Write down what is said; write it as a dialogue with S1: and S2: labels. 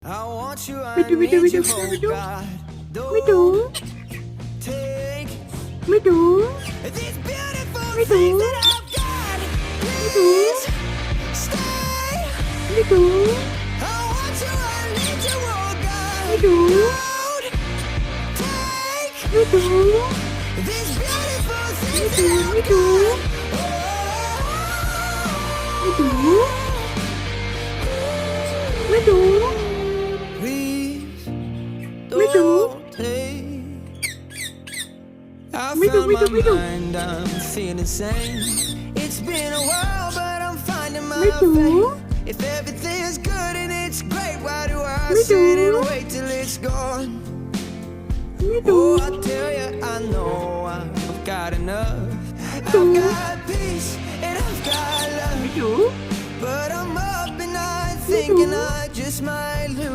S1: I want you, I
S2: ไม่ดูไม่ดู
S1: need
S2: ไม่ดู
S1: you, oh
S2: ไม่ดู
S1: God.
S2: ไม่ดู
S1: Take
S2: ไม่ดู
S1: these beautiful
S2: Me too.
S1: things that I've got. Please stay.
S2: ไม่ดู
S1: I want you, I need you, oh
S2: ไม่
S1: God.
S2: ดู
S1: Take
S2: ไม่ดู
S1: these beautiful
S2: ไม่
S1: things
S2: ดู
S1: that
S2: ไม่
S1: I've
S2: ดู
S1: got.
S2: ไม่ดูไม่ดู
S1: Please
S2: ไม่ดู
S1: don't take. I
S2: Me too,
S1: found
S2: me
S1: my
S2: too, me too.
S1: mind, I'm feeling sane. It's been a while, but I'm finding my
S2: Me too.
S1: faith. If everything's good and it's great, why do I
S2: Me
S1: sit and
S2: too.
S1: wait till it's gone?
S2: ไม่ดู
S1: Oh, I tell you, I know I've got enough. I've
S2: too.
S1: got peace and I've got
S2: ไม่
S1: love,
S2: ดู
S1: but I'm up and I'm thinking
S2: too.
S1: I just might lose.